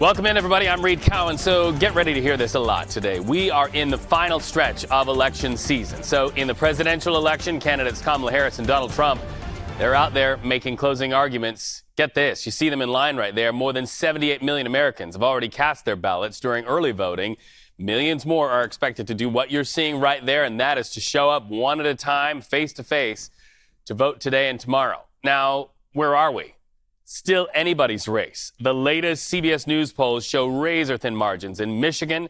Welcome in, everybody. I'm Reed Cowan. So get ready to hear this a lot today. We are in the final stretch of election season. So in the presidential election, candidates Kamala Harris and Donald Trump, they're out there making closing arguments. Get this. You see them in line right there. More than 78 million Americans have already cast their ballots during early voting. Millions more are expected to do what you're seeing right there, and that is to show up one at a time, face to face, to vote today and tomorrow. Now, where are we? Still anybody's race. The latest CBS News polls show razor-thin margins in Michigan,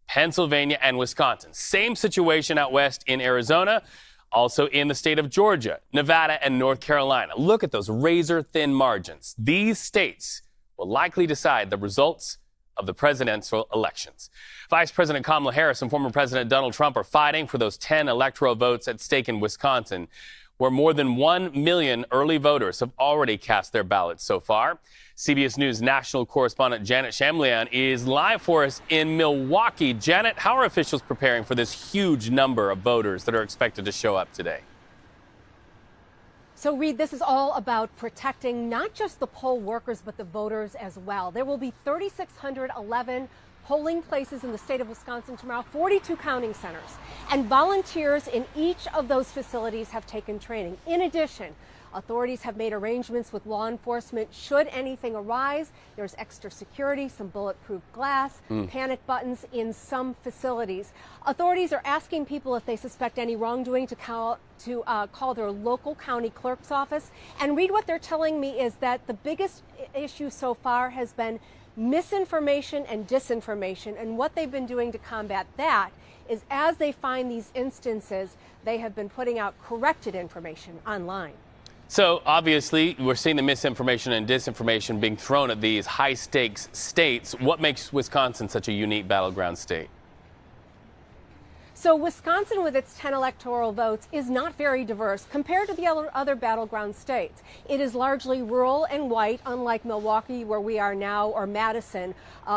Pennsylvania, and Wisconsin. Same situation out west in Arizona, also in the state of Georgia, Nevada, and North Carolina. Look at those razor-thin margins. These states will likely decide the results of the presidential elections. Vice President Kamala Harris and former President Donald Trump are fighting for those 10 electoral votes at stake in Wisconsin, where more than 1 million early voters have already cast their ballots so far. CBS News national correspondent Janet Shamlian is live for us in Milwaukee. Janet, how are officials preparing for this huge number of voters that are expected to show up today? So, Reed, this is all about protecting not just the poll workers, but the voters as well. There will be 3,611 polling places in the state of Wisconsin tomorrow, 42 counting centers. And volunteers in each of those facilities have taken training. In addition, authorities have made arrangements with law enforcement. Should anything arise, there's extra security, some bulletproof glass, panic buttons in some facilities. Authorities are asking people if they suspect any wrongdoing to call their local county clerk's office. And Reed, what they're telling me is that the biggest issue so far has been misinformation and disinformation. And what they've been doing to combat that is, as they find these instances, they have been putting out corrected information online. So obviously, we're seeing the misinformation and disinformation being thrown at these high-stakes states. What makes Wisconsin such a unique battleground state? So Wisconsin, with its 10 electoral votes, is not very diverse compared to the other battleground states. It is largely rural and white, unlike Milwaukee, where we are now, or Madison,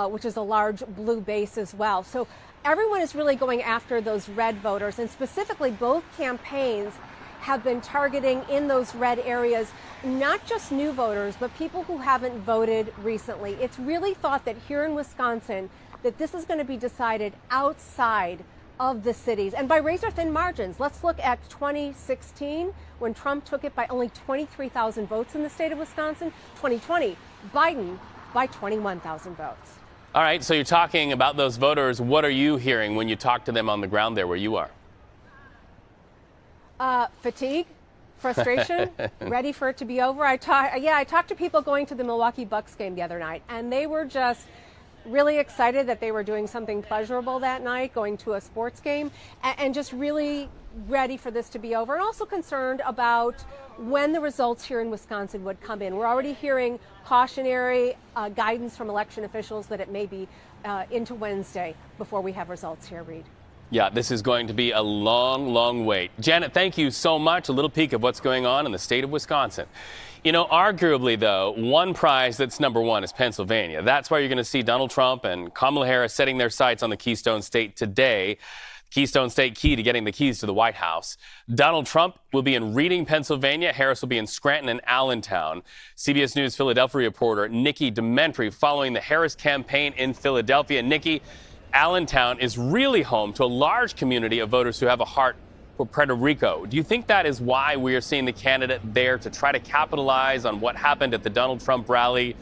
which is a large blue base as well. So everyone is really going after those red voters, and specifically both campaigns have been targeting in those red areas not just new voters, but people who haven't voted recently. It's really thought that here in Wisconsin that this is going to be decided outside of the cities and by razor-thin margins. Let's look at 2016, when Trump took it by only 23,000 votes in the state of Wisconsin. 2020, Biden by 21,000 votes. All right, so you're talking about those voters. What are you hearing when you talk to them on the ground there where you are? Fatigue, frustration, ready for it to be over. I talked to people going to the Milwaukee Bucks game the other night, and they were just really excited that they were doing something pleasurable that night, going to a sports game, and just really ready for this to be over, and also concerned about when the results here in Wisconsin would come in. We're already hearing cautionary guidance from election officials that it may be into Wednesday before we have results here, Reed. Yeah, this is going to be a long, long wait. Janet, thank you so much. A little peek of what's going on in the state of Wisconsin. You know, arguably, though, one prize that's number one is Pennsylvania. That's why you're going to see Donald Trump and Kamala Harris setting their sights on the Keystone State today. Keystone State key to getting the keys to the White House. Donald Trump will be in Reading, Pennsylvania. Harris will be in Scranton and Allentown. CBS News Philadelphia reporter Nikki Dementri following the Harris campaign in Philadelphia. Nikki, Allentown is really home to a large community of voters who have a heart for Puerto Rico. Do you think that is why we are seeing the candidate there to try to capitalize on what happened at the Donald Trump rally,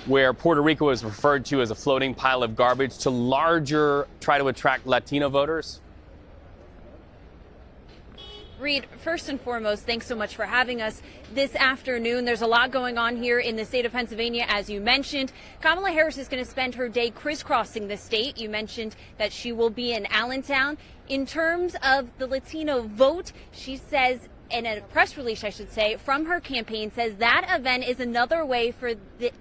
where Puerto Rico is referred to as a floating pile of garbage, to try to attract Latino voters? Reed, first and foremost, thanks so much for having us this afternoon. There's a lot going on here in the state of Pennsylvania, as you mentioned. Kamala Harris is going to spend her day crisscrossing the state. You mentioned that she will be in Allentown. In terms of the Latino vote, she says, in a press release, I should say, from her campaign, says that event is another way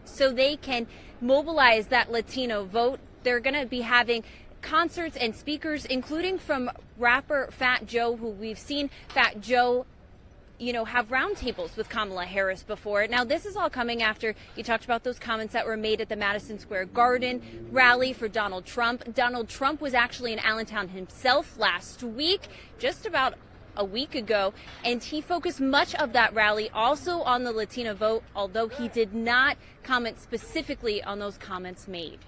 so they can mobilize that Latino vote. They're going to be having concerts and speakers, including from rapper Fat Joe, who we've seen Fat Joe, have roundtables with Kamala Harris before. Now, this is all coming after you talked about those comments that were made at the Madison Square Garden rally for Donald Trump. Donald Trump was actually in Allentown himself last week, just about a week ago, and he focused much of that rally also on the Latina vote, although he did not comment specifically on those comments made.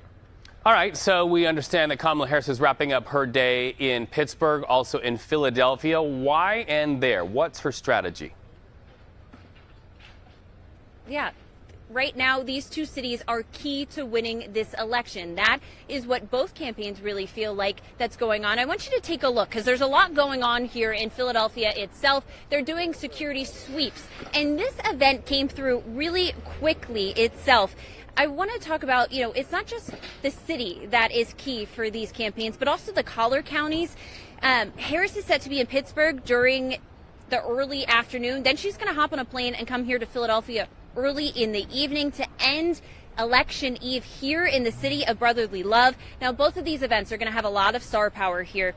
All right, so we understand that Kamala Harris is wrapping up her day in Pittsburgh, also in Philadelphia. Why and there? What's her strategy? Yeah. Right now, these two cities are key to winning this election. That is what both campaigns really feel like that's going on. I want you to take a look because there's a lot going on here in Philadelphia itself. They're doing security sweeps, and this event came through really quickly itself. I want to talk about, it's not just the city that is key for these campaigns, but also the collar counties. Harris is set to be in Pittsburgh during the early afternoon. Then she's going to hop on a plane and come here to Philadelphia early in the evening to end election eve here in the city of brotherly love. Now, both of these events are going to have a lot of star power here.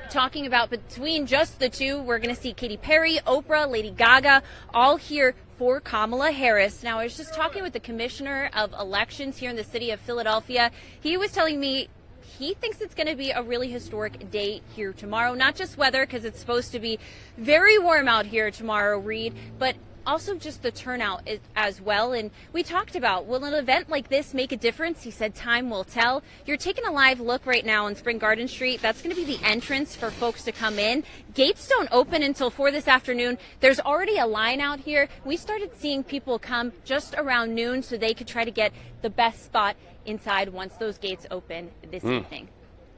Talking about between just the two, we're going to see Katy Perry, Oprah, Lady Gaga, all here for Kamala Harris. Now, I was just talking with the commissioner of elections here in the city of Philadelphia. He was telling me he thinks it's going to be a really historic day here tomorrow. Not just weather, because it's supposed to be very warm out here tomorrow, Reed, but also just the turnout as well. And we talked about, will an event like this make a difference? He said time will tell. You're taking a live look right now on Spring Garden Street. That's going to be the entrance for folks to come in. Gates don't open until 4 this afternoon. There's already a line out here. We started seeing people come just around noon so they could try to get the best spot inside once those gates open this evening.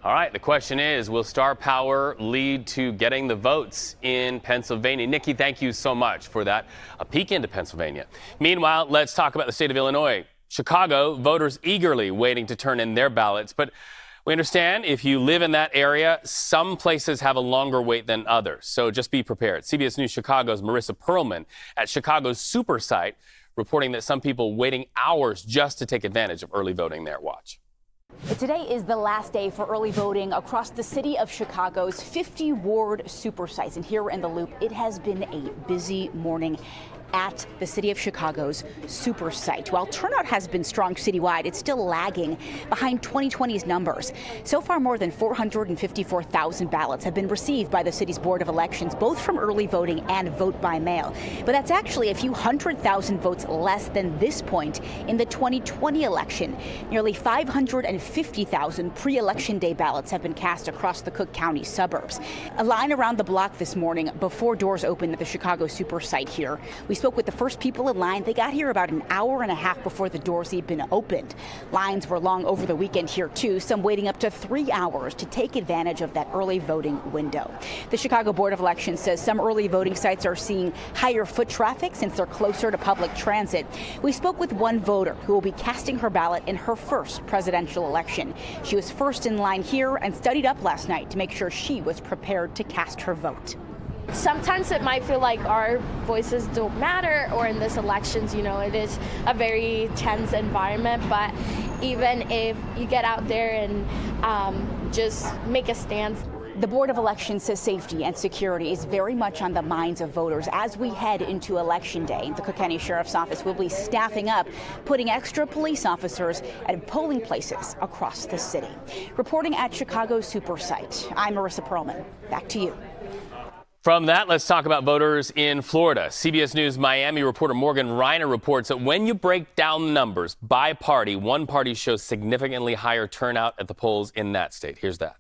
All right, the question is, will star power lead to getting the votes in Pennsylvania? Nikki, thank you so much for that. A peek into Pennsylvania. Meanwhile, let's talk about the state of Illinois. Chicago, voters eagerly waiting to turn in their ballots. But we understand if you live in that area, some places have a longer wait than others. So just be prepared. CBS News Chicago's Marissa Perlman at Chicago's super site reporting that some people waiting hours just to take advantage of early voting there. Watch. Today is the last day for early voting across the city of Chicago's 50-ward super sites. And here in the Loop, it has been a busy morning at the city of Chicago's super site. While turnout has been strong citywide, it's still lagging behind 2020's numbers. So far, more than 454,000 ballots have been received by the city's Board of Elections, both from early voting and vote by mail. But that's actually a few 100,000 votes less than this point in the 2020 election. Nearly 550,000 pre-election day ballots have been cast across the Cook County suburbs. A line around the block this morning before doors opened at the Chicago super site here. We spoke with the first people in line. They got here about an hour and a half before the doors even opened. Lines were long over the weekend here, too, some waiting up to 3 hours to take advantage of that early voting window. The Chicago Board of Elections says some early voting sites are seeing higher foot traffic since they're closer to public transit. We spoke with one voter who will be casting her ballot in her first presidential election. She was first in line here and studied up last night to make sure she was prepared to cast her vote. Sometimes it might feel like our voices don't matter, or in this elections, it is a very tense environment. But even if you get out there and just make a stand. The Board of Elections says safety and security is very much on the minds of voters as we head into Election Day. The Cook County Sheriff's Office will be staffing up, putting extra police officers at polling places across the city. Reporting at Chicago's super site, I'm Marissa Perlman. Back to you. From that, let's talk about voters in Florida. CBS News Miami reporter Morgan Rynor reports that when you break down the numbers by party, one party shows significantly higher turnout at the polls in that state. Here's that.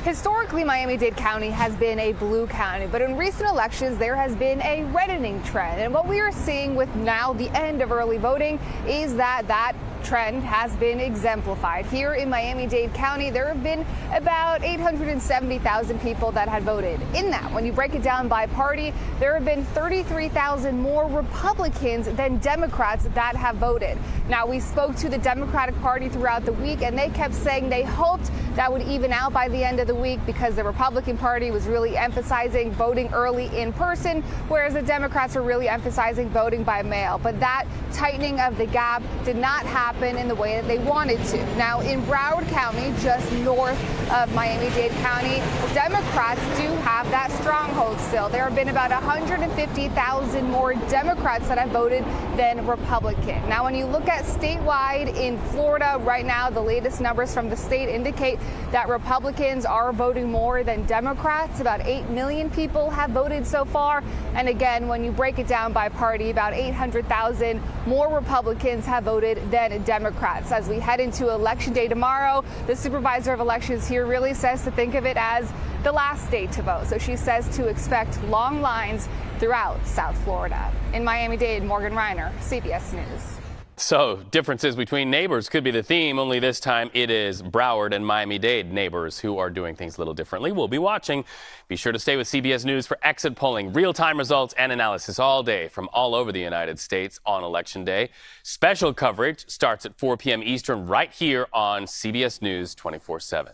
Historically, Miami-Dade County has been a blue county, but in recent elections, there has been a reddening trend. And what we are seeing with now the end of early voting is that trend has been exemplified. Here in Miami-Dade County, there have been about 870,000 people that had voted. In that, when you break it down by party, there have been 33,000 more Republicans than Democrats that have voted. Now, we spoke to the Democratic Party throughout the week, and they kept saying they hoped that would even out by the end of the week because the Republican Party was really emphasizing voting early in person, whereas the Democrats are really emphasizing voting by mail. But that tightening of the gap did not happen happen in the way that they wanted to. Now, in Broward County, just north of Miami-Dade County, Democrats do have that stronghold still. There have been about 150,000 more Democrats that have voted than Republican. Now, when you look at statewide in Florida right now, the latest numbers from the state indicate that Republicans are voting more than Democrats. About 8 million people have voted so far. And again, when you break it down by party, about 800,000 more Republicans have voted than Democrats. As we head into Election Day tomorrow, the supervisor of elections here really says to think of it as the last day to vote. So she says to expect long lines throughout South Florida. In Miami-Dade, Morgan Rynor, CBS News. So, differences between neighbors could be the theme, only this time it is Broward and Miami-Dade neighbors who are doing things a little differently. We'll be watching. Be sure to stay with CBS News for exit polling, real-time results and analysis all day from all over the United States on Election Day. Special coverage starts at 4 p.m. Eastern right here on CBS News 24/7.